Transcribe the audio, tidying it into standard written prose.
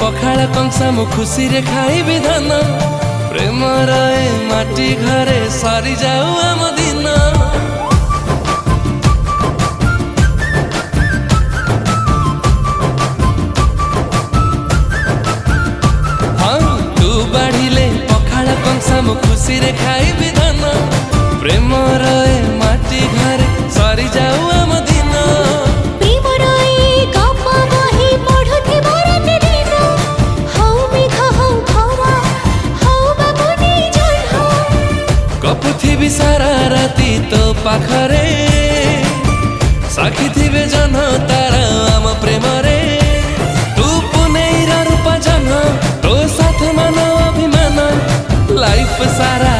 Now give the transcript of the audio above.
पखाड़ कंसा मु खुशी रे खाइबी धान प्रेम रहे माटी घरे सरी जाऊ आम दिन। हाँ तू बाढ़िले पखाड़ कंसा मु खुशी रे खाइबी धान प्रेम रहे माटी घरे सरी जाऊ आम दिन। गपुथिबी सारा राती तो पाखरे साखी थिबे जन तारा आम प्रेम रे तू पुनेर रूप जन तो साथ मान अभिमान लाइफ सारा